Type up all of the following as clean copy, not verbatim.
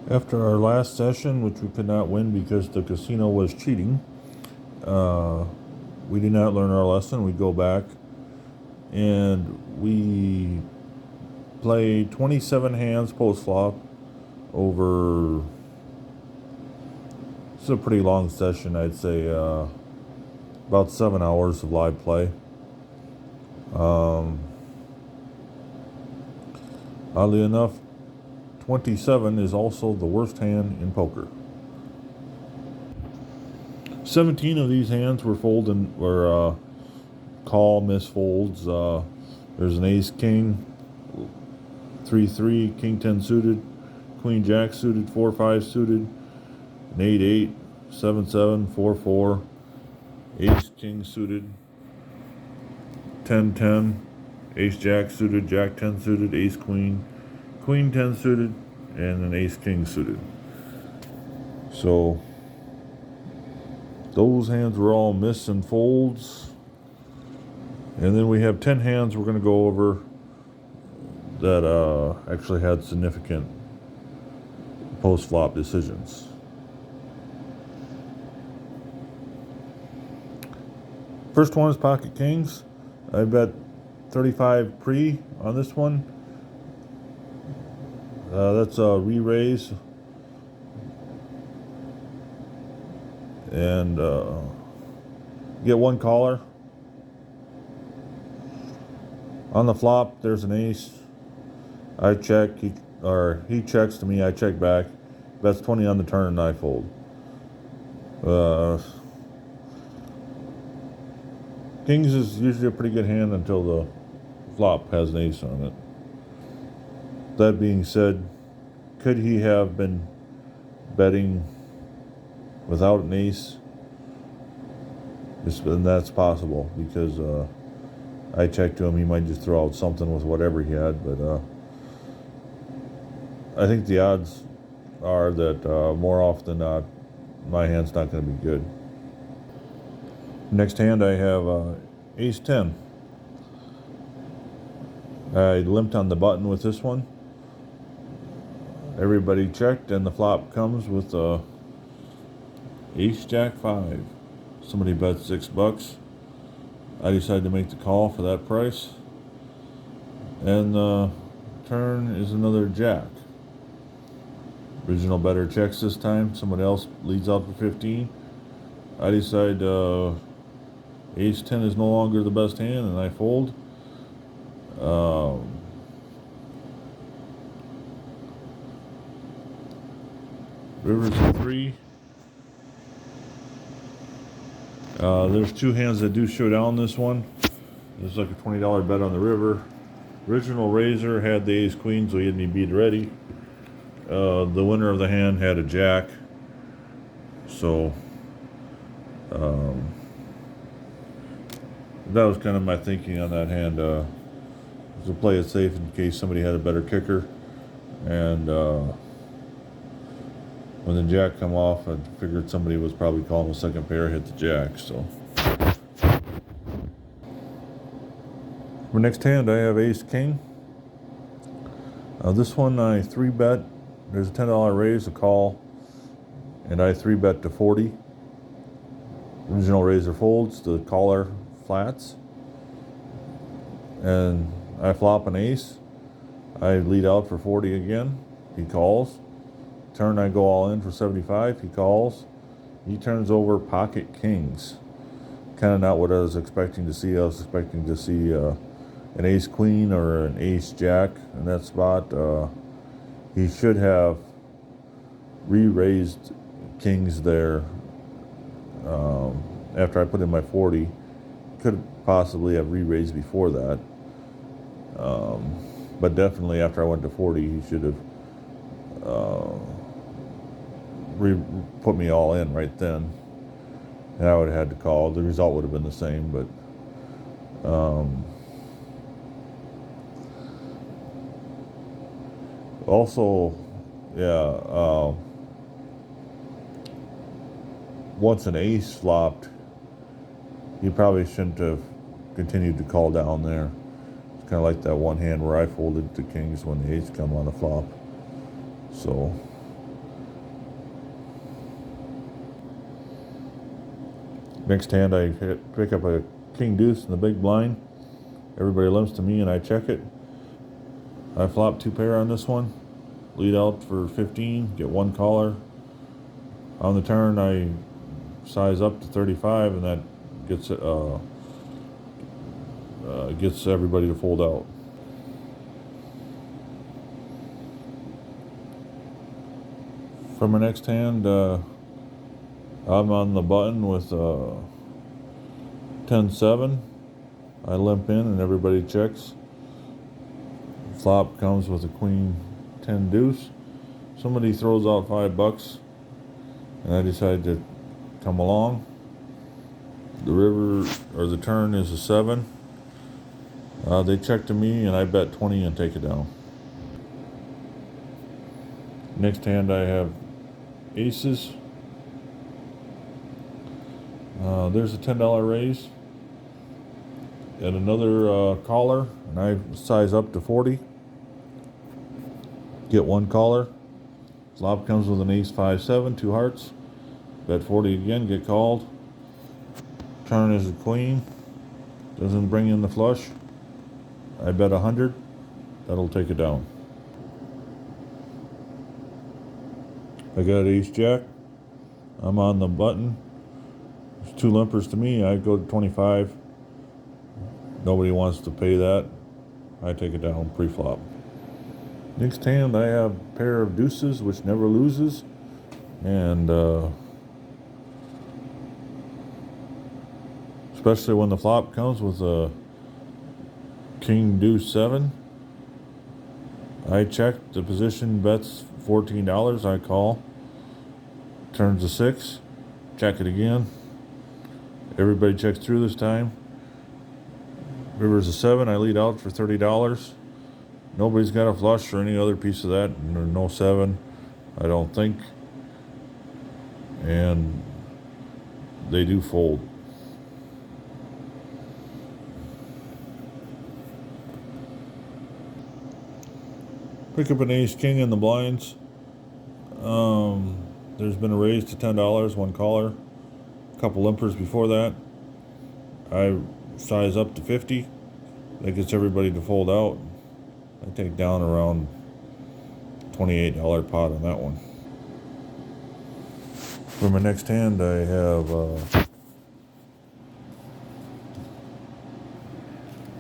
After our last session, which we could not win because the casino was cheating, we did not learn our lesson. We go back and we play 27 hands post flop over. It's a pretty long session, I'd say, about 7 hours of live play. Oddly enough, 27 is also the worst hand in poker. 17 of these hands were call misfolds. There's an ace king, 3-3, king 10 suited, queen jack suited, 4-5 suited, an 8-8, 7-7, 4-4, ace king suited, 10-10, ace jack suited, jack 10 suited, ace queen, queen 10 suited, and an ace king suited. So those hands were all miss and folds. And then we have 10 hands we're going to go over that actually had significant post-flop decisions. First one is pocket kings. I bet 35 pre on this one. That's a re-raise. And get one caller. On the flop, there's an ace. I check, he checks to me, I check back. Bets 20 on the turn, and I fold. Kings is usually a pretty good hand until the flop has an ace on it. That being said, could he have been betting without an ace? And that's possible because I checked to him. He might just throw out something with whatever he had, but I think the odds are that more often than not, my hand's not going to be good. Next hand, I have ace 10. I limped on the button with this one. Everybody checked, and the flop comes with ace jack 5. Somebody bet $6. I decided to make the call for that price. And the turn is another jack. Original better checks this time. Someone else leads out for 15. I decide ace 10 is no longer the best hand, and I fold. Rivers a 3. There's two hands that do show down this one. There's like a $20 bet on the river. Original raiser had the ace queen, so he had me beat ready. The winner of the hand had a jack. So that was kind of my thinking on that hand. To play it safe in case somebody had a better kicker. And when the jack come off, I figured somebody was probably calling a second pair, hit the jack. So for next hand, I have ace king. This one I 3-bet. There's a $10 raise, a call, and I 3-bet to 40. Original raiser folds, the caller flats, and I flop an ace. I lead out for 40 again. He calls. Turn, I go all in for 75. He calls. He turns over pocket kings. Kind of not what I was expecting to see. I was expecting to see an ace queen or an ace jack in that spot. He should have re-raised kings there after I put in my 40. Could possibly have re-raised before that. But definitely after I went to 40, he should have put me all in right then. And I would have had to call. The result would have been the same, but also, yeah, once an ace flopped, he probably shouldn't have continued to call down there. It's kind of like that one hand where I folded to kings when the ace come on the flop. So Next hand, I pick up a king deuce in the big blind. Everybody limps to me and I check it. I flop 2 pair on this one. Lead out for 15, get 1 caller. On the turn, I size up to 35, and that gets everybody to fold out. For my next hand, I'm on the button with 10-7. I limp in and everybody checks. Flop comes with a queen 10 deuce. Somebody throws out $5 and I decide to come along. The river or the turn is a 7. They check to me and I bet 20 and take it down. Next hand I have aces. There's a $10 raise and another caller, and I size up to 40. Get 1 caller. Flop comes with an ace 5-7, 2 hearts. Bet 40 again, get called. Turn is a queen. Doesn't bring in the flush. I bet 100. That'll take it down. I got ace jack. I'm on the button. There's 2 limpers to me. I go to 25. Nobody wants to pay that. I take it down pre-flop. Next hand, I have a pair of deuces, which never loses. And especially when the flop comes with a king deuce 7. I check. The position bets $14. I call. Turns a 6. Check it again. Everybody checks through this time. River's a 7. I lead out for $30. Nobody's got a flush or any other piece of that. No 7, I don't think. And they do fold. Pick up an ace king in the blinds. There's been a raise to $10, 1 caller. A couple limpers before that. I size up to 50. That gets everybody to fold out. I take down around $28 pot on that one. For my next hand, I have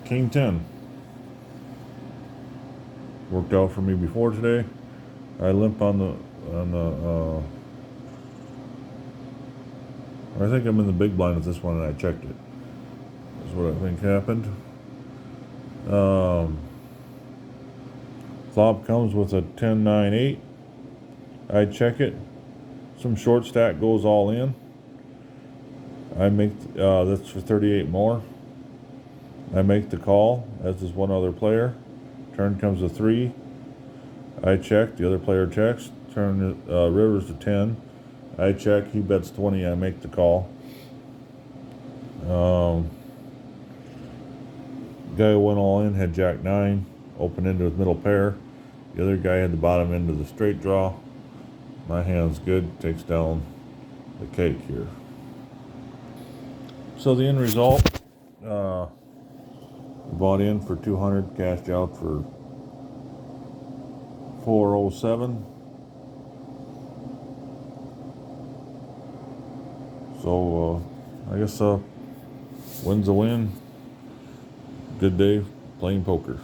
king 10. Worked out for me before today. I limp on the I think I'm in the big blind with this one, and I checked it. That's what I think happened. Flop comes with a 10-9-8. I check it. Some short stack goes all in. I make that's for 38 more. I make the call, as does one other player. Turn comes a 3. I check. The other player checks. Turn river's to 10. I check. He bets 20. I make the call. Guy who went all in had jack 9. Open into his middle pair. The other guy had the bottom end of the straight draw. My hand's good. Takes down the cake here. So the end result, bought in for 200, cashed out for 407. So I guess win's a win. Good day playing poker.